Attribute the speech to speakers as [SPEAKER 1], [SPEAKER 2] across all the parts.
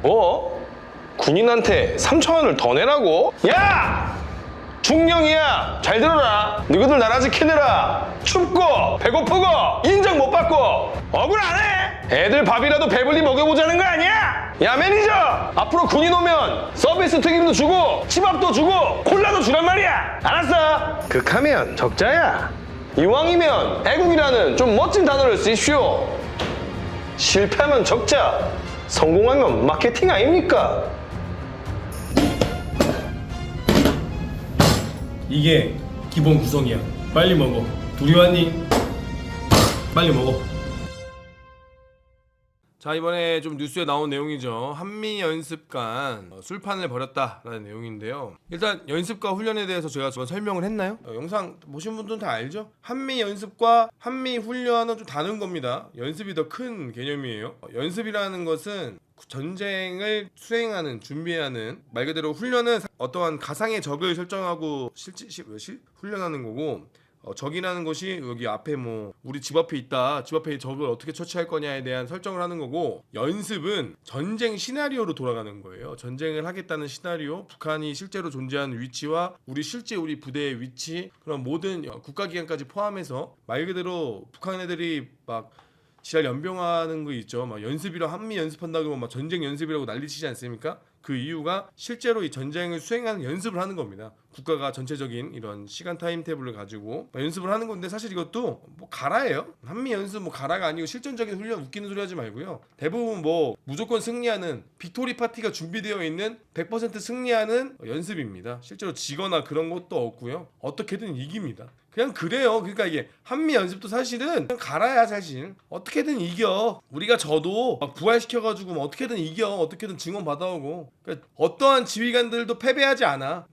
[SPEAKER 1] 뭐? 군인한테 3,000원을 더 내라고? 야! 중령이야! 잘 들어라! 너희들 나라 지키느라 춥고 배고프고 인정 못 받고 억울 안 해! 애들 밥이라도 배불리 먹여보자는 거 아니야? 야 매니저! 앞으로 군인 오면 서비스 튀김도 주고 치밥도 주고 콜라도 주란 말이야! 알았어? 극하면 적자야. 이왕이면 애국이라는 좀 멋진 단어를 쓰십시오. 실패하면 적자, 성공하면 마케팅 아닙니까?
[SPEAKER 2] 이게 기본 구성이야. 빨리 먹어. 둘이 왔니? 빨리 먹어. 자, 이번에 좀 뉴스에 나온 내용이죠. 한미 연습관 술판을 벌였다라는 내용인데요. 일단 연습과 훈련에 대해서 제가 설명을 했나요? 영상 보신 분들은 다 알죠? 한미 연습과 한미 훈련은 좀 다른 겁니다. 연습이 더 큰 개념이에요. 연습이라는 것은 전쟁을 수행하는, 준비하는, 말 그대로 훈련은 어떠한 가상의 적을 설정하고 훈련하는 거고, 적이라는 것이 여기 앞에 뭐 우리 집 앞에 있다, 집 앞에 적을 어떻게 처치할 거냐에 대한 설정을 하는 거고, 연습은 전쟁 시나리오로 돌아가는 거예요. 전쟁을 하겠다는 시나리오, 북한이 실제로 존재하는 위치와 우리 부대의 위치, 그런 모든 국가기관까지 포함해서 말 그대로 북한 애들이 막 지랄 연병하는 거 있죠. 막 연습이라 한미 연습한다고 막 전쟁 연습이라고 난리치지 않습니까? 그 이유가 실제로 이 전쟁을 수행하는 연습을 하는 겁니다. 국가가 전체적인 이런 시간 타임테이블을 가지고 연습을 하는 건데, 사실 이것도 뭐 가라예요. 한미 연습 뭐 가라가 아니고 실전적인 훈련, 웃기는 소리 하지 말고요. 대부분 뭐 무조건 승리하는 빅토리 파티가 준비되어 있는 100% 승리하는 연습입니다. 실제로 지거나 그런 것도 없고요. 어떻게든 이깁니다. 그냥 그래요. 그러니까 이게 한미 연습도 사실은 그냥 가라야. 사실 어떻게든 이겨. 우리가 져도 막 부활시켜가지고 뭐 어떻게든 이겨. 어떻게든 증원 받아오고. 그러니까 어떠한 지휘관들도 패배하지 않아.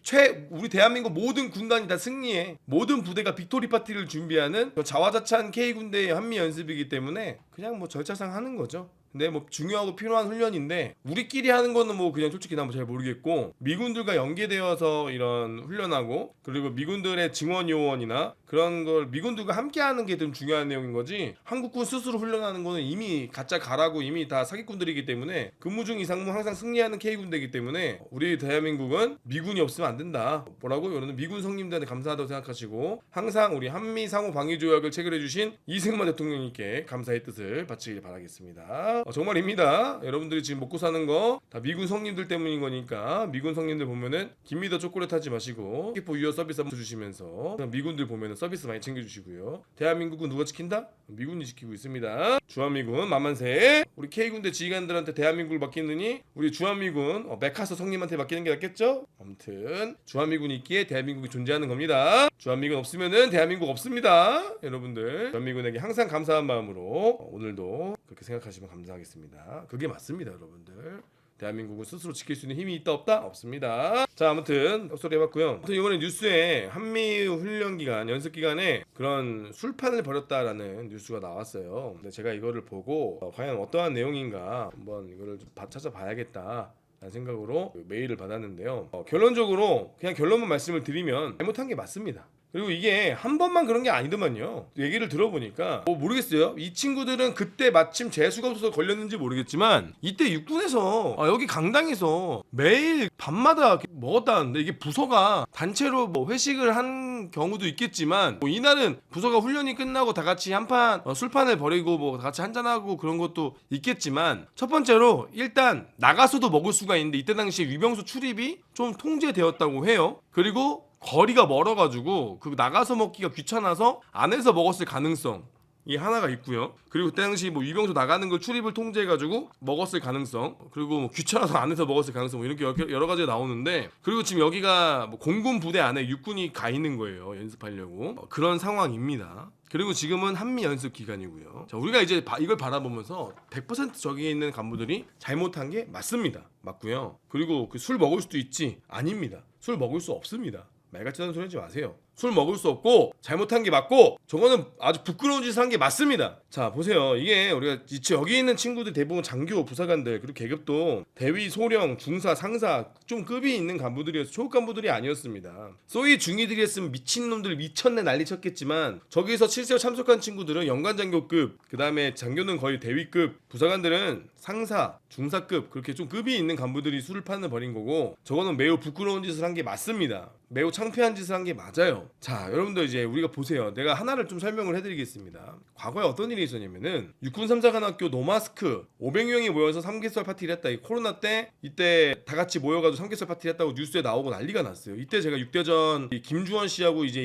[SPEAKER 2] 우리 대한민국 모든 군단이 다 승리해. 모든 부대가 빅토리 파티를 준비하는 자화자찬 K군대의 한미 연습이기 때문에 그냥 뭐 절차상 하는 거죠. 근데 뭐 중요하고 필요한 훈련인데, 우리끼리 하는 거는 뭐 그냥 솔직히 난 잘 모르겠고, 미군들과 연계되어서 이런 훈련하고, 그리고 미군들의 증원 요원이나 그런 걸 미군들과 함께하는 게 좀 중요한 내용인 거지, 한국군 스스로 훈련하는 거는 이미 가짜 가라고 이미 다 사기꾼들이기 때문에, 근무 중 이상무 항상 승리하는 K군대이기 때문에 우리 대한민국은 미군이 없으면 안 된다. 뭐라고? 이거는 미군 성님들한테 감사하다고 생각하시고, 항상 우리 한미 상호 방위 조약을 체결해 주신 이승만 대통령님께 감사의 뜻을 바치길 바라겠습니다. 정말입니다. 여러분들이 지금 먹고 사는 거 다 미군 성님들 때문인 거니까, 미군 성님들 보면은 김미더 초콜릿 하지 마시고 키포 유어 서비스 한번 주시면서 미군들 보면은 서비스 많이 챙겨주시고요. 대한민국은 누가 지킨다? 미군이 지키고 있습니다. 주한미군 만만세. 우리 K군대 지휘관들한테 대한민국을 맡기느니 우리 주한미군 메카서 성님한테 맡기는 게 낫겠죠? 아무튼 주한미군이 있기에 대한민국이 존재하는 겁니다. 주한미군 없으면은 대한민국 없습니다. 여러분들 주한미군에게 항상 감사한 마음으로 오늘도 그렇게 생각하시면 감사하겠습니다. 그게 맞습니다. 여러분들 대한민국은 스스로 지킬 수 있는 힘이 있다 없다? 없습니다. 자, 아무튼 헛소리 해봤고요. 아무튼 이번에 뉴스에 한미 훈련 기간, 연습 기간에 그런 술판을 벌였다라는 뉴스가 나왔어요. 근데 제가 이거를 보고 과연 어떠한 내용인가 한번 이거를 좀 찾아봐야겠다 라는 생각으로 메일을 받았는데요. 결론적으로 그냥 결론만 말씀을 드리면 잘못한 게 맞습니다. 그리고 이게 한 번만 그런 게 아니더만요. 얘기를 들어보니까 모르겠어요. 이 친구들은 그때 마침 재수가 없어서 걸렸는지 모르겠지만, 이때 육군에서 여기 강당에서 매일 밤마다 먹었다는데, 이게 부서가 단체로 뭐 회식을 한 경우도 있겠지만, 뭐 이날은 부서가 훈련이 끝나고 다 같이 한판 술판을 벌이고 뭐 다 같이 한잔하고 그런 것도 있겠지만, 첫 번째로 일단 나가서도 먹을 수가 있는데 이때 당시에 위병소 출입이 좀 통제되었다고 해요. 그리고 거리가 멀어가지고 그 나가서 먹기가 귀찮아서 안에서 먹었을 가능성 이 하나가 있고요. 그리고 그때 당시 뭐 위병소 나가는 걸 출입을 통제해가지고 먹었을 가능성, 그리고 뭐 귀찮아서 안에서 먹었을 가능성, 뭐 이렇게 여러 가지가 나오는데, 그리고 지금 여기가 뭐 공군 부대 안에 육군이 가 있는 거예요. 연습하려고. 그런 상황입니다. 그리고 지금은 한미 연습 기간이고요. 자, 우리가 이제 이걸 바라보면서 100% 저기에 있는 간부들이 잘못한 게 맞습니다. 맞고요. 그리고 그 술 먹을 수도 있지? 아닙니다. 술 먹을 수 없습니다. 말같지 않은 소리 하지 마세요. 술 먹을 수 없고 잘못한 게 맞고 저거는 아주 부끄러운 짓을 한 게 맞습니다. 자 보세요. 이게 우리가 여기 있는 친구들 대부분 장교 부사관들 그리고 계급도 대위 소령 중사 상사 좀 급이 있는 간부들이어서 초급 간부들이 아니었습니다. 소위 중위들이 했으면 미친놈들 미쳤네 난리 쳤겠지만 저기서 실제로 참석한 친구들은 연관장교급 그 다음에 장교는 거의 대위급 부사관들은 상사 중사급 그렇게 좀 급이 있는 간부들이 술을 판을 벌인 거고 저거는 매우 부끄러운 짓을 한 게 맞습니다. 매우 창피한 짓을 한 게 맞아요. 자 여러분들 이제 우리가 보세요. 내가 하나를 좀 설명을 해드리겠습니다. 과거에 어떤 일이 있었냐면은 육군 3사관학교 노마스크 500명이 모여서 삼겹살 파티를 했다. 이 코로나 때 이때 다 같이 모여가지고 삼겹살 파티를 했다고 뉴스에 나오고 난리가 났어요. 이때 제가 육대전 김주원 씨하고 이제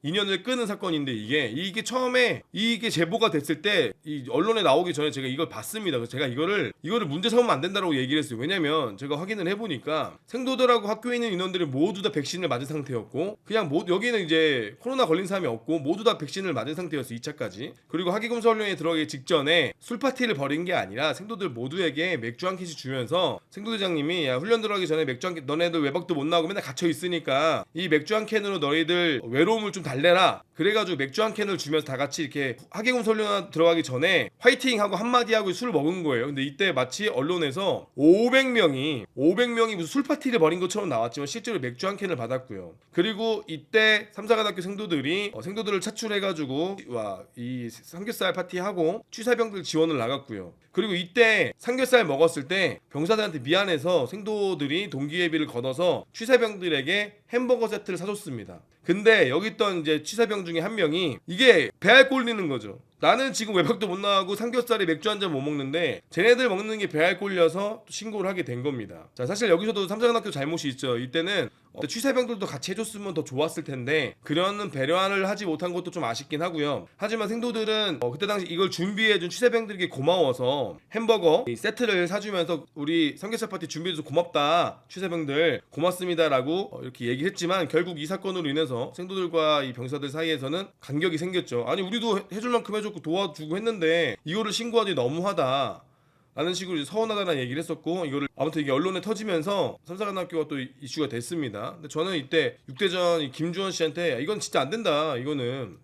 [SPEAKER 2] 인연을 끄는 사건인데 이게 처음에 이게 제보가 됐을 때 이 언론에 나오기 전에 제가 이걸 봤습니다. 그래서 제가 이거를 문제 삼으면 안 된다라고 얘기를 했어요. 왜냐면 제가 확인을 해보니까 생도들하고 학교에 있는 인원들이 모두 다 백신을 맞은 상태였고 그냥 여기는 이제 코로나 걸린 사람이 없고 모두 다 백신을 맞은 상태였어 2차까지. 그리고 하기검사 훈련에 들어가기 직전에 술 파티를 벌인 게 아니라 생도들 모두에게 맥주 한 캔씩 주면서 생도대장님이 야 훈련 들어가기 전에 맥주 한 캔 너네들 외박도 못 나오고 맨날 갇혀 있으니까 이 맥주 한 캔으로 너희들 외로움을 좀 달래라. 그래가지고 맥주 한 캔을 주면서 다 같이 이렇게 하기검사 훈련 들어가기 전에 화이팅 하고 한마디 하고 술 먹은 거예요. 근데 이때 마치 언론에서 500명이 무슨 술 파티를 벌인 것처럼 나왔지만 실제로 맥주 한 캔을 받았고요. 그리고 이때 삼사관학교 생도들이 생도들을 차출해가지고 이 삼겹살 파티하고 취사병들 지원을 나갔고요. 그리고 이때 삼겹살 먹었을 때 병사들한테 미안해서 생도들이 동기예비를 걷어서 취사병들에게 햄버거 세트를 사줬습니다. 근데 여기 있던 이제 취사병 중에 한 명이 이게 배알 꼴리는 거죠. 나는 지금 외박도 못 나가고 삼겹살에 맥주 한 잔 못 먹는데 쟤네들 먹는 게 배알 꼴려서 신고를 하게 된 겁니다. 자 사실 여기서도 삼사관학교 잘못이 있죠. 이때는 취사병들도 같이 해줬으면 더 좋았을 텐데 그런 배려를 하지 못한 것도 좀 아쉽긴 하고요. 하지만 생도들은 그때 당시 이걸 준비해준 취사병들에게 고마워서 햄버거 세트를 사주면서 우리 삼겹살 파티 준비해줘서 고맙다 취사병들 고맙습니다라고 이렇게 얘기했지만 결국 이 사건으로 인해서 생도들과 이 병사들 사이에서는 간격이 생겼죠. 아니 우리도 해줄 만큼 해줬고 도와주고 했는데 이거를 신고하기 너무하다 라는 식으로 이제 서운하다는 얘기를 했었고 이거를 아무튼 이게 언론에 터지면서 삼사관학교가 또 이슈가 됐습니다. 근데 저는 이때 육대전 김주원 씨한테 야, 이건 진짜 안 된다. 이거는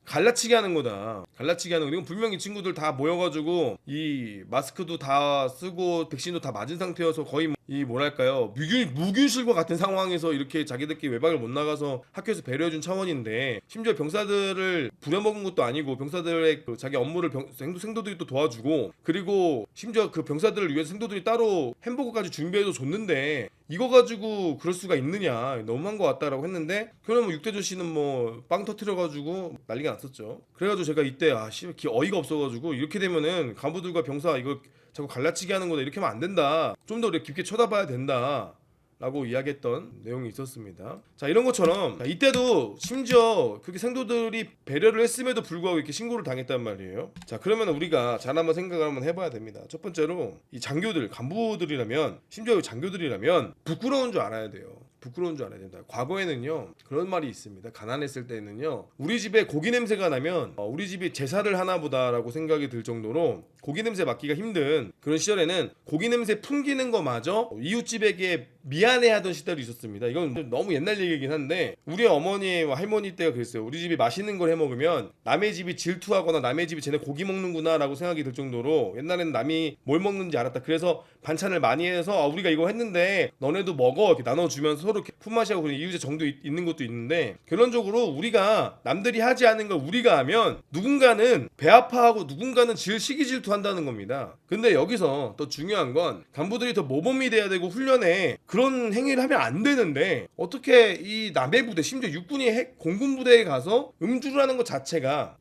[SPEAKER 2] 갈라치기 하는 거다. 갈라치기 하는 거. 이건 분명히 친구들 다 모여가지고 이 마스크도 다 쓰고 백신도 다 맞은 상태여서 거의 이 뭐랄까요 무균실과 같은 상황에서 이렇게 자기들끼리 외박을 못 나가서 학교에서 배려해준 차원인데 심지어 병사들을 부려먹은 것도 아니고 병사들의 그 자기 업무를 생도들이 또 도와주고 그리고 심지어 그 병사들을 위해서 생도들이 따로 햄버거까지 준비해서 줬는데 이거 가지고 그럴 수가 있느냐 너무한 것 같다라고 했는데 그러면 육대조 씨는 뭐 빵 터트려가지고 난리가 났었죠. 그래가지고 제가 이때 어이가 없어가지고 이렇게 되면은 간부들과 병사 이거 자꾸 갈라치기 하는 거다 이렇게 하면 안 된다 좀 더 깊게 쳐다봐야 된다 라고 이야기했던 내용이 있었습니다. 자 이런 것처럼 이때도 심지어 그렇게 생도들이 배려를 했음에도 불구하고 이렇게 신고를 당했단 말이에요. 자 그러면 우리가 잘 한번 생각을 한번 해봐야 됩니다. 첫 번째로 이 장교들 간부들이라면 심지어 장교들이라면 부끄러운 줄 알아야 돼요. 부끄러운 줄 알아야 된다. 과거에는요 그런 말이 있습니다. 가난했을 때는요 우리 집에 고기 냄새가 나면 우리 집이 제사를 하나 보다라고 생각이 들 정도로 고기 냄새 맡기가 힘든 그런 시절에는 고기 냄새 풍기는 거마저 이웃집에게 미안해하던 시절이 있었습니다. 이건 너무 옛날 얘기긴 한데 우리 어머니와 할머니 때가 그랬어요. 우리 집이 맛있는 걸 해먹으면 남의 집이 질투하거나 남의 집이 쟤네 고기 먹는구나 라고 생각이 들 정도로 옛날에는 남이 뭘 먹는지 알았다. 그래서 반찬을 많이 해서 우리가 이거 했는데 너네도 먹어 이렇게 나눠주면서 서로 품앗이하고 그런 이웃의 정도 있는 것도 있는데 결론적으로 우리가 남들이 하지 않은 걸 우리가 하면 누군가는 배 아파하고 누군가는 시기 질투한다는 겁니다. 근데 여기서 더 중요한 건 간부들이 더 모범이 돼야 되고 훈련에 그런 행위를 하면 안 되는데 어떻게 이 남의 부대 심지어 육군이 공군 부대에 가서 음주를 하는 것 자체가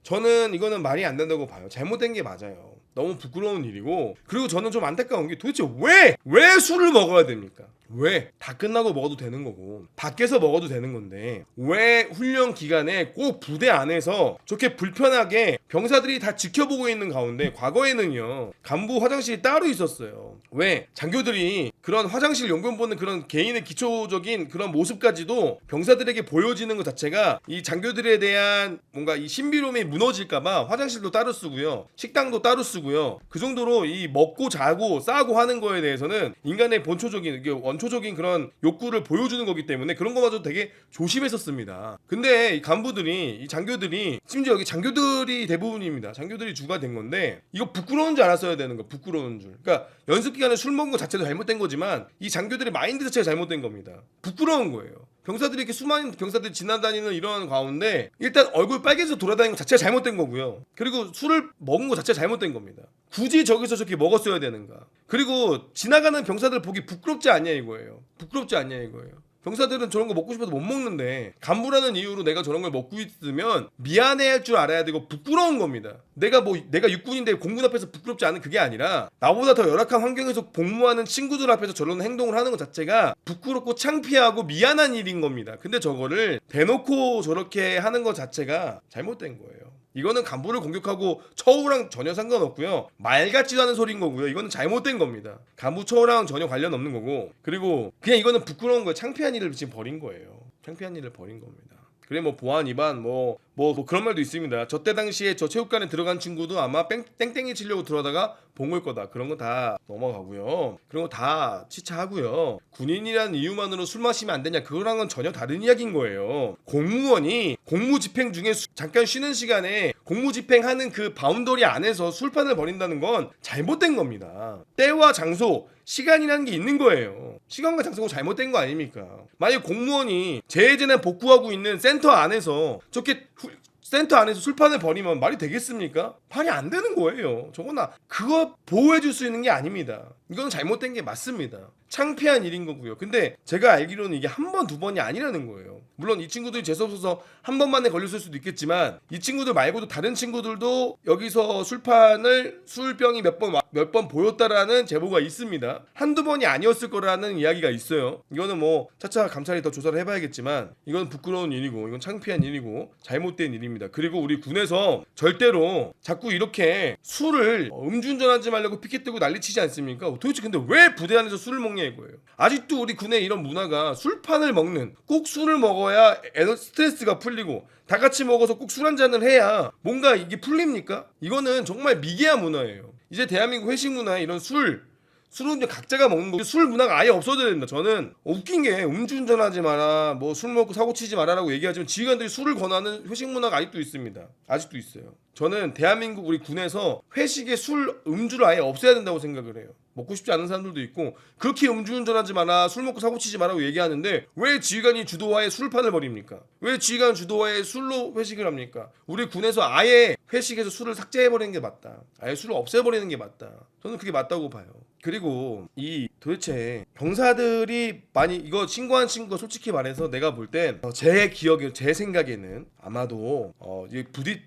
[SPEAKER 2] 저는 이거는 말이 안 된다고 봐요. 잘못된 게 맞아요. 너무 부끄러운 일이고 그리고 저는 좀 안타까운 게 도대체 왜 술을 먹어야 됩니까? 왜? 다 끝나고 먹어도 되는 거고 밖에서 먹어도 되는 건데 왜 훈련 기간에 꼭 부대 안에서 저렇게 불편하게 병사들이 다 지켜보고 있는 가운데 과거에는요 간부 화장실이 따로 있었어요. 왜? 장교들이 그런 화장실 용변 보는 그런 개인의 기초적인 그런 모습까지도 병사들에게 보여지는 것 자체가 이 장교들에 대한 뭔가 이 신비로움이 무너질까봐 화장실도 따로 쓰고요 식당도 따로 쓰고요 그 정도로 이 먹고 자고 싸고 하는 거에 대해서는 인간의 본초적인 이게 원초적인 그런 욕구를 보여주는 거기 때문에 그런 거마저 되게 조심했었습니다. 근데 이 간부들이 이 장교들이 심지어 여기 장교들이 대부분입니다. 장교들이 주가 된 건데 이거 부끄러운 줄 알았어야 되는 거. 부끄러운 줄. 그러니까 연습 기간에 술 먹은 거 자체도 잘못된 거지만 이 장교들의 마인드 자체가 잘못된 겁니다. 부끄러운 거예요. 병사들이 이렇게 수많은 병사들이 지나다니는 이런 가운데 일단 얼굴 빨개져서 돌아다니는 것 자체가 잘못된 거고요. 그리고 술을 먹은 것 자체가 잘못된 겁니다. 굳이 저기서 저렇게 먹었어야 되는가. 그리고 지나가는 병사들 보기 부끄럽지 않냐 이거예요. 부끄럽지 않냐 이거예요. 병사들은 저런 거 먹고 싶어도 못 먹는데 간부라는 이유로 내가 저런 걸 먹고 있으면 미안해할 줄 알아야 되고 부끄러운 겁니다. 내가 육군인데 공군 앞에서 부끄럽지 않은 그게 아니라 나보다 더 열악한 환경에서 복무하는 친구들 앞에서 저런 행동을 하는 것 자체가 부끄럽고 창피하고 미안한 일인 겁니다. 근데 저거를 대놓고 저렇게 하는 것 자체가 잘못된 거예요. 이거는 간부를 공격하고 처우랑 전혀 상관없고요. 말 같지도 않은 소리인 거고요. 이거는 잘못된 겁니다. 간부 처우랑 전혀 관련 없는 거고 그리고 그냥 이거는 부끄러운 거예요. 창피한 일을 지금 벌인 거예요. 창피한 일을 벌인 겁니다. 그래 뭐 보안 위반 뭐 그런 말도 있습니다. 저 때 당시에 저 체육관에 들어간 친구도 아마 땡땡이 치려고 들어가다가 본 걸 거다. 그런 거 다 넘어가고요. 그런 거 다 치차하고요. 군인이라는 이유만으로 술 마시면 안 되냐? 그거랑은 전혀 다른 이야기인 거예요. 공무원이 공무집행 중에 잠깐 쉬는 시간에 공무집행하는 그 바운더리 안에서 술판을 벌인다는 건 잘못된 겁니다. 때와 장소 시간이라는 게 있는 거예요. 시간과 장소가 잘못된 거 아닙니까? 만약 공무원이 재해전에 복구하고 있는 센터 안에서 저렇게 센터 안에서 술판을 벌이면 말이 되겠습니까? 말이 안 되는 거예요. 저거나 그거 보호해줄 수 있는 게 아닙니다. 이건 잘못된 게 맞습니다. 창피한 일인 거고요. 근데 제가 알기로는 이게 한 번, 두 번이 아니라는 거예요. 물론 이 친구들이 재수없어서 한 번만에 걸렸을 수도 있겠지만 이 친구들 말고도 다른 친구들도 여기서 술병이 몇 번 보였다라는 제보가 있습니다. 한두 번이 아니었을 거라는 이야기가 있어요. 이거는 뭐 차차 감찰이 더 조사를 해봐야겠지만 이건 부끄러운 일이고 이건 창피한 일이고 잘못된 일입니다. 그리고 우리 군에서 절대로 자꾸 이렇게 술을 음주운전하지 말라고 피켓 들고 난리치지 않습니까? 도대체 근데 왜 부대 안에서 술을 먹냐 이거예요. 아직도 우리 군에 이런 문화가 술판을 먹는 꼭 술을 먹어야 스트레스가 풀리고 다 같이 먹어서 꼭 술 한 잔을 해야 뭔가 이게 풀립니까? 이거는 정말 미개한 문화예요. 이제 대한민국 회식 문화에 이런 술은 이제 각자가 먹는 거. 술 문화가 아예 없어져야 된다. 저는 웃긴 게 음주운전하지 마라, 뭐 술 먹고 사고 치지 마라라고 얘기하지만 지휘관들이 술을 권하는 회식 문화가 아직도 있습니다. 아직도 있어요. 저는 대한민국 우리 군에서 회식에 음주를 아예 없애야 된다고 생각을 해요. 먹고 싶지 않은 사람들도 있고 그렇게 음주운전하지 마라, 술 먹고 사고 치지 마라고 얘기하는데 왜 지휘관이 주도하에 술판을 벌입니까? 왜 지휘관 주도하에 술로 회식을 합니까? 우리 군에서 아예 회식에서 술을 삭제해버리는 게 맞다. 아예 술을 없애버리는 게 맞다. 저는 그게 맞다고 봐요. 그리고 이 도대체 병사들이 많이 이거 신고한 친구가 솔직히 말해서 내가 볼 땐 제 기억에 제 생각에는 아마도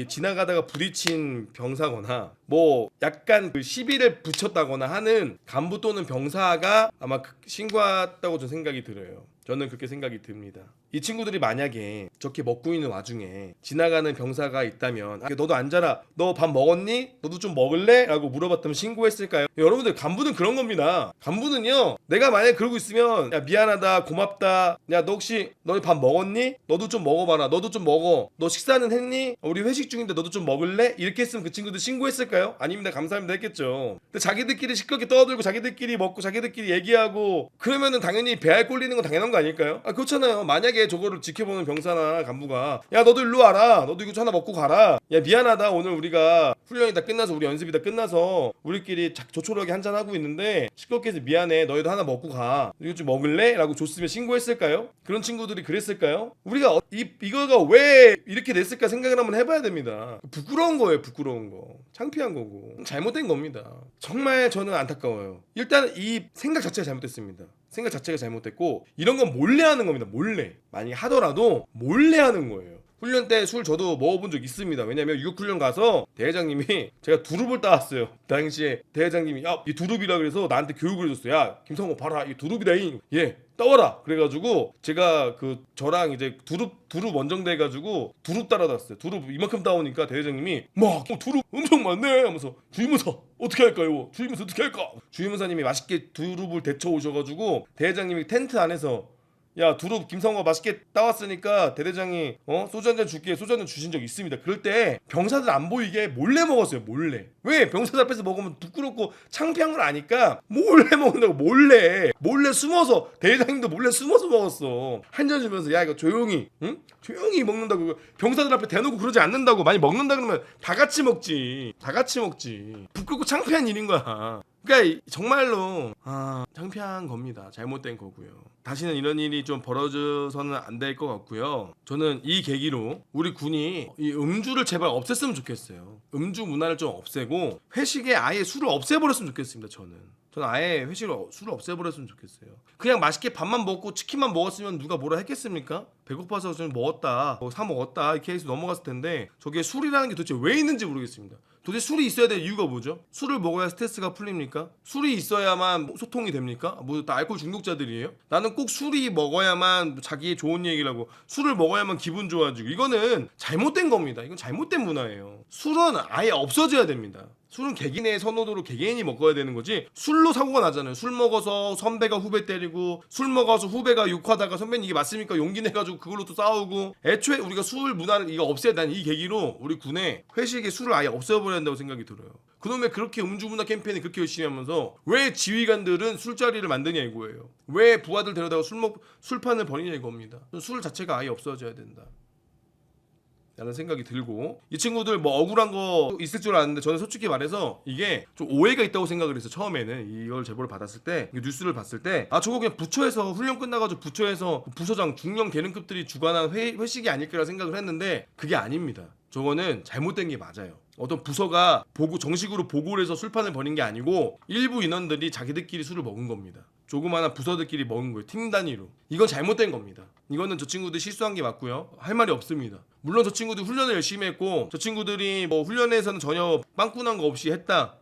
[SPEAKER 2] 지나가다가 부딪힌 병사거나 뭐 약간 그 시비를 붙였다거나 하는 간부 또는 병사가 아마 신고했다고 저는 생각이 들어요. 저는 그렇게 생각이 듭니다. 이 친구들이 만약에 저렇게 먹고 있는 와중에 지나가는 병사가 있다면 너도 앉아라. 너 밥 먹었니? 너도 좀 먹을래? 라고 물어봤다면 신고했을까요? 여러분들 간부는 그런 겁니다. 간부는요. 내가 만약에 그러고 있으면 야 미안하다 고맙다. 야 너 혹시 너 밥 먹었니? 너도 좀 먹어봐라. 너도 좀 먹어. 너 식사는 했니? 우리 회식 중인데 너도 좀 먹을래? 이렇게 했으면 그 친구들 신고했을까요? 아닙니다. 감사합니다 했겠죠. 근데 자기들끼리 시끄럽게 떠들고 자기들끼리 먹고 자기들끼리 얘기하고 그러면은 당연히 배알 꼴리는 건 당연한 거 아닐까요? 그렇잖아요. 만약에 저거를 지켜보는 병사나 간부가 야 너도 일로 와라. 너도 이거 하나 먹고 가라. 야 미안하다. 오늘 우리가 훈련이 다 끝나서 우리 연습이 다 끝나서 우리끼리 조촐하게 한잔 하고 있는데 시끄럽게 해서 미안해. 너희도 하나 먹고 가. 이거 좀 먹을래? 라고 줬으면 신고했을까요? 그런 친구들이 그랬을까요? 우리가 이거가 왜 이렇게 됐을까 생각을 한번 해봐야 됩니다. 부끄러운 거예요. 부끄러운 거. 창피한 거고 잘못된 겁니다. 정말 저는 안타까워요. 일단 이 생각 자체가 잘못됐습니다. 생각 자체가 잘못됐고 이런 건 몰래 하는 겁니다. 몰래. 만약에 하더라도 몰래 하는 거예요. 훈련 때 술 저도 먹어본 적 있습니다. 왜냐면 유격훈련 가서 대회장님이 제가 두릅을 따왔어요. 당시에 대회장님이 야 이 두릅이라 그래서 나한테 교육을 해줬어요. 야 김성호 봐라 이 두릅이다잉. 예 따와라. 그래가지고 제가 저랑 이제 두릅 원정대 해가지고 두릅 따라갔어요. 두릅 이만큼 따오니까 대회장님이 막 두릅 엄청 많네 하면서 주임무사 어떻게 할까요? 주임무사 어떻게 할까? 주임무사님이 맛있게 두릅을 데쳐 오셔가지고 대회장님이 텐트 안에서 야 두릅 김성호가 맛있게 따왔으니까 대대장이 소주 한 잔 줄게. 소주 한 잔 주신 적 있습니다. 그럴 때 병사들 안 보이게 몰래 먹었어요. 몰래. 왜? 병사들 앞에서 먹으면 부끄럽고 창피한 걸 아니까 몰래 먹는다고. 몰래 숨어서. 대대장님도 몰래 숨어서 먹었어. 한 잔 주면서 야 이거 조용히 응? 조용히 먹는다고. 병사들 앞에 대놓고 그러지 않는다고. 많이 먹는다 그러면 다 같이 먹지. 부끄럽고 창피한 일인 거야. 그러니까 정말로 창피한 겁니다. 잘못된 거고요. 다시는 이런 일이 좀 벌어져서는 안 될 것 같고요. 저는 이 계기로 우리 군이 이 음주를 제발 없앴으면 좋겠어요. 음주 문화를 좀 없애고 회식에 아예 술을 없애버렸으면 좋겠습니다. 저는 아예 술을 없애버렸으면 좋겠어요. 그냥 맛있게 밥만 먹고 치킨만 먹었으면 누가 뭐라 했겠습니까? 배고파서 좀 먹었다, 사 먹었다 이렇게 해서 넘어갔을 텐데 저게 술이라는 게 도대체 왜 있는지 모르겠습니다. 도대체 술이 있어야 될 이유가 뭐죠? 술을 먹어야 스트레스가 풀립니까? 술이 있어야만 소통이 됩니까? 뭐 다 알코올 중독자들이에요? 나는 꼭 술이 먹어야만 자기의 좋은 얘기를 하고 술을 먹어야만 기분 좋아지고 이거는 잘못된 겁니다. 이건 잘못된 문화예요. 술은 아예 없어져야 됩니다. 술은 개개인의 선호도로 개개인이 먹어야 되는 거지. 술로 사고가 나잖아요. 술 먹어서 선배가 후배 때리고 술 먹어서 후배가 욕하다가 선배님 이게 맞습니까? 용기 내가지고 그걸로 또 싸우고. 애초에 우리가 술 문화를 이거 없애야 되는 이 계기로 우리 군에 회식에 술을 아예 없애버려야 한다고 생각이 들어요. 그놈의 그렇게 음주 문화 캠페인을 그렇게 열심히 하면서 왜 지휘관들은 술자리를 만드냐 이거예요. 왜 부하들 데려다가 술판을 벌이냐 이겁니다. 술 자체가 아예 없어져야 된다 라는 생각이 들고, 이 친구들 뭐 억울한 거 있을 줄 아는데 저는 솔직히 말해서 이게 좀 오해가 있다고 생각을 했어요. 처음에는 이걸 제보를 받았을 때 뉴스를 봤을 때 저거 그냥 부처에서 훈련 끝나가지고 부처에서 부서장 중령 계능급들이 주관한 회식이 아닐까라 생각을 했는데 그게 아닙니다. 저거는 잘못된 게 맞아요. 어떤 부서가 정식으로 보고를 해서 술판을 벌인 게 아니고 일부 인원들이 자기들끼리 술을 먹은 겁니다. 조그마한 부서들끼리 먹은 거예요. 팀 단위로. 이건 잘못된 겁니다. 이거는 저 친구들 실수한 게 맞고요. 할 말이 없습니다. 물론 저 친구들 훈련을 열심히 했고 저 친구들이 뭐 훈련에서는 전혀 빵꾸난 거 없이 했다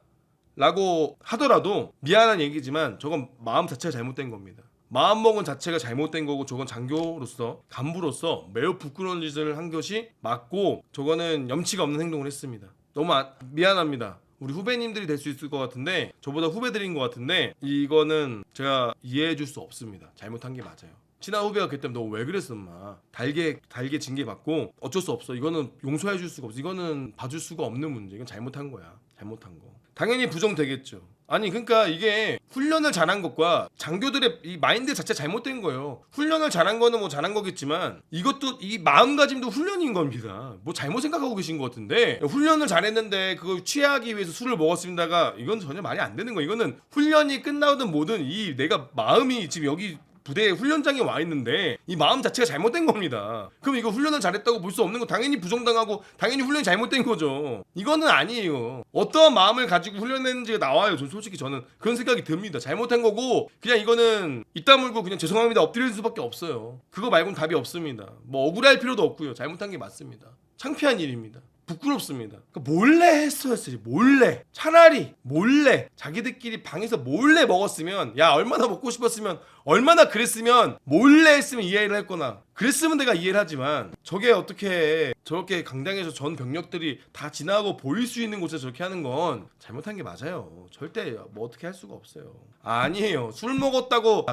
[SPEAKER 2] 라고 하더라도 미안한 얘기지만 저건 마음 자체가 잘못된 겁니다. 마음먹은 자체가 잘못된 거고 저건 장교로서 간부로서 매우 부끄러운 짓을 한 것이 맞고 저거는 염치가 없는 행동을 했습니다. 너무 미안합니다. 우리 후배님들이 될 수 있을 것 같은데 저보다 후배들인 것 같은데 이거는 제가 이해해 줄 수 없습니다. 잘못한 게 맞아요. 친한 후배가 그때 너 왜 그랬어 엄마 달게 징계 받고 어쩔 수 없어. 이거는 용서해 줄 수가 없어. 이거는 봐줄 수가 없는 문제. 이건 잘못한 거야. 잘못한 거 당연히 부정되겠죠. 아니 그러니까 이게 훈련을 잘한 것과 장교들의 이 마인드 자체 잘못된 거예요. 훈련을 잘한 거는 뭐 잘한 거겠지만 이것도 이 마음가짐도 훈련인 겁니다. 뭐 잘못 생각하고 계신 것 같은데 훈련을 잘했는데 그걸 취하기 위해서 술을 먹었습니다가 이건 전혀 말이 안 되는 거예요. 이거는 훈련이 끝나든 뭐든 이 내가 마음이 지금 여기 부대에 훈련장에 와 있는데 이 마음 자체가 잘못된 겁니다. 그럼 이거 훈련을 잘했다고 볼 수 없는 거 당연히 부정당하고 당연히 훈련이 잘못된 거죠. 이거는 아니에요. 어떠한 마음을 가지고 훈련했는지가 나와요. 솔직히 저는 그런 생각이 듭니다. 잘못한 거고 그냥 이거는 입 다물고 그냥 죄송합니다 엎드릴 수밖에 없어요. 그거 말고는 답이 없습니다. 뭐 억울할 필요도 없고요. 잘못한 게 맞습니다. 창피한 일입니다. 부끄럽습니다. 그러니까 몰래 했어야지. 몰래. 차라리 몰래 자기들끼리 방에서 몰래 먹었으면 야 얼마나 먹고 싶었으면 얼마나 그랬으면 몰래 했으면 이해를 했거나 그랬으면 내가 이해를 하지만 저게 어떻게 저렇게 강당에서 전 병력들이 다 지나가고 보일 수 있는 곳에서 저렇게 하는 건 잘못한 게 맞아요. 절대 뭐 어떻게 할 수가 없어요. 아니에요. 술 먹었다고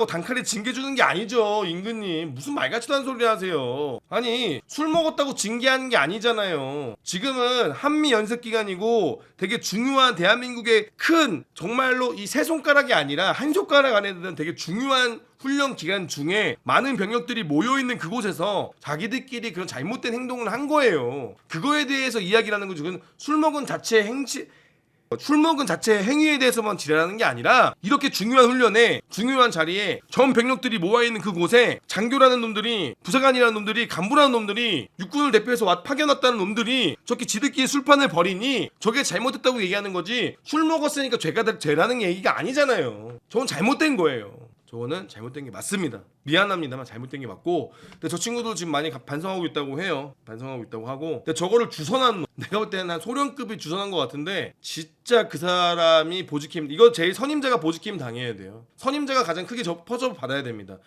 [SPEAKER 2] 단칼에 징계주는 게 아니죠. 임금님 무슨 말 같지도 않은 소리 하세요. 아니 술 먹었다고 징계하는 게 아니잖아요. 지금은 한미 연습 기간이고 되게 중요한 대한민국의 큰 정말로 이 세 손가락이 아니라 한 손가락 안에 드는 되게 중요한 훈련 기간 중에 많은 병력들이 모여있는 그곳에서 자기들끼리 그런 잘못된 행동을 한 거예요. 그거에 대해서 이야기를 하는 거죠. 그건 술 먹은 자체 행위에 대해서만 지랄하는 게 아니라 이렇게 중요한 훈련에 중요한 자리에 전 병력들이 모여있는 그곳에 장교라는 놈들이 부사관이라는 놈들이 간부라는 놈들이 육군을 대표해서 파견 왔다는 놈들이 저렇게 지들끼리 술판을 벌이니 저게 잘못됐다고 얘기하는 거지 술 먹었으니까 죄라는 얘기가 아니잖아요. 저건 잘못된 거예요. 저거는 잘못된 게 맞습니다. 미안합니다만 잘못된 게 맞고 근데 저 친구도 지금 많이 반성하고 있다고 해요. 반성하고 있다고 하고 근데 저거를 주선한 내가 볼 때는 한 소령급이 주선한 것 같은데 진짜 그 사람이 보직힘 이거 제일 선임자가 보직힘 당해야 돼요. 선임자가 가장 크게 퍼져 받아야 됩니다.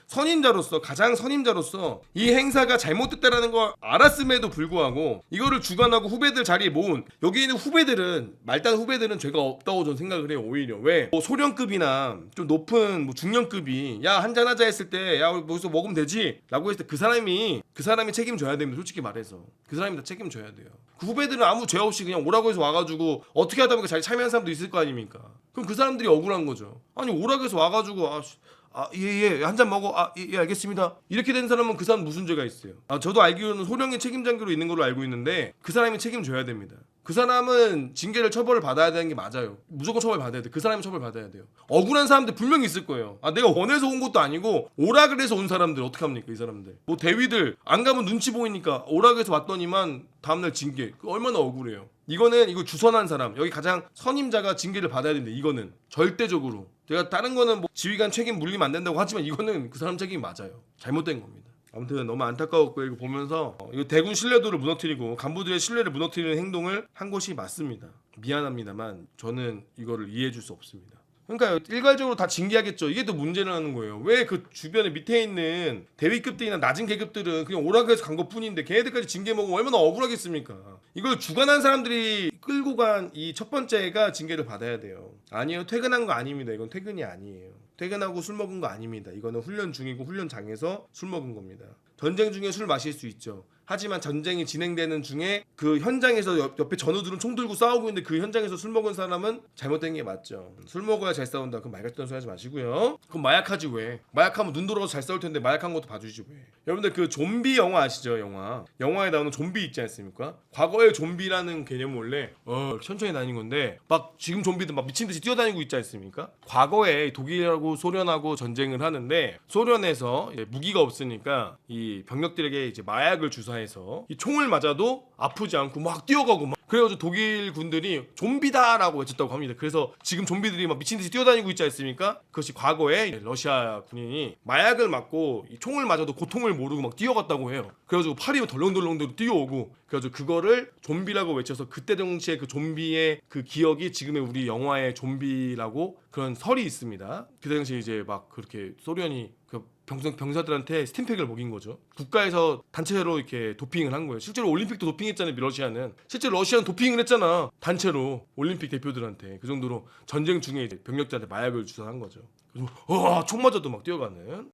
[SPEAKER 2] 가장 선임자로서 이 행사가 잘못됐다라는 걸 알았음에도 불구하고 이거를 주관하고 후배들 자리에 모은 여기 있는 말단 후배들은 죄가 없다고 저는 생각을 해요. 오히려 왜 뭐 소령급이나 좀 높은 뭐 중령급이 야 한잔하자 했을 때 야 야 우리 여기서 먹으면 되지 라고 했을 때 그 사람이 책임져야 됩니다. 솔직히 말해서 그 사람이 다 책임져야 돼요. 그 후배들은 아무 죄 없이 그냥 오라고 해서 와가지고 어떻게 하다 보니까 자기 참여한 사람도 있을 거 아닙니까? 그럼 그 사람들이 억울한 거죠. 아니 오라고 해서 와가지고 예예 한 잔 먹어 예 알겠습니다 이렇게 된 사람은 그 사람 무슨 죄가 있어요? 저도 알기로는 소령이 책임장교로 있는 걸로 알고 있는데 그 사람이 책임져야 됩니다. 그 사람은 징계를 처벌을 받아야 되는 게 맞아요. 무조건 처벌 받아야 돼. 그 사람이 처벌 받아야 돼요. 억울한 사람들 분명히 있을 거예요. 내가 원해서 온 것도 아니고 오라 그래서 온 사람들 어떻게 합니까? 이 사람들 뭐 대위들 안 가면 눈치 보이니까 오라 그래서 왔더니만 다음날 징계. 얼마나 억울해요. 이거 주선한 사람 여기 가장 선임자가 징계를 받아야 되는데 이거는 절대적으로 제가 다른 거는 뭐 지휘관 책임 물리면 안 된다고 하지만 이거는 그 사람 책임이 맞아요. 잘못된 겁니다. 아무튼 너무 안타까웠고 이거 보면서 이거 대군 신뢰도를 무너뜨리고 간부들의 신뢰를 무너뜨리는 행동을 한 것이 맞습니다. 미안합니다만 저는 이거를 이해해 줄 수 없습니다. 그러니까 일괄적으로 다 징계하겠죠. 이게 또 문제라는 거예요. 왜 그 주변에 밑에 있는 대위급들이나 낮은 계급들은 그냥 오라고 해서 간 것뿐인데 걔네들까지 징계 먹으면 얼마나 억울하겠습니까? 이걸 주관한 사람들이 끌고 간 이 첫 번째가 징계를 받아야 돼요. 아니요, 퇴근한 거 아닙니다. 이건 퇴근이 아니에요. 퇴근하고 술 먹은 거 아닙니다. 이거는 훈련 중이고 훈련장에서 술 먹은 겁니다. 전쟁 중에 술 마실 수 있죠. 하지만 전쟁이 진행되는 중에 그 현장에서 옆에 전우들은 총 들고 싸우고 있는데 그 현장에서 술 먹은 사람은 잘못된 게 맞죠. 술 먹어야 잘 싸운다. 그럼 말 같은 소리 하지 마시고요. 그럼 마약하지 왜? 마약하면 눈 돌아서 잘 싸울 텐데 마약한 것도 봐주지 왜? 여러분들 그 좀비 영화 아시죠? 영화에 나오는 좀비 있지 않습니까? 과거의 좀비라는 개념은 원래 천천히 다니는 건데 막 지금 좀비들 막 미친 듯이 뛰어다니고 있지 않습니까? 과거에 독일하고 소련하고 전쟁을 하는데 소련에서 무기가 없으니까 이 병력들에게 이제 마약을 주사해서 이 총을 맞아도 아프지 않고 막 뛰어가고 막 그래가지고 독일 군들이 좀비다라고 외쳤다고 합니다. 그래서 지금 좀비들이 막 미친 듯이 뛰어다니고 있지 않습니까? 그것이 과거에 러시아 군인이 마약을 맞고 이 총을 맞아도 고통을 모르고 막 뛰어갔다고 해요. 그래가지고 팔이 덜렁덜렁 뛰어오고 그래가지고 그거를 좀비라고 외쳐서 그때 당시에 그 좀비의 그 기억이 지금의 우리 영화의 좀비라고 그런 설이 있습니다. 그때 당시에 이제 막 그렇게 소련이 그 병사들한테 스팀팩을 먹인 거죠. 국가에서 단체로 이렇게 도핑을 한 거예요. 실제로 올림픽도 도핑했잖아요. 러시아는 실제 러시아는 도핑을 했잖아. 단체로 올림픽 대표들한테 그 정도로 전쟁 중에 이제 병력들한테 마약을 주사한 거죠. 그래서 총 맞아도 막 뛰어가는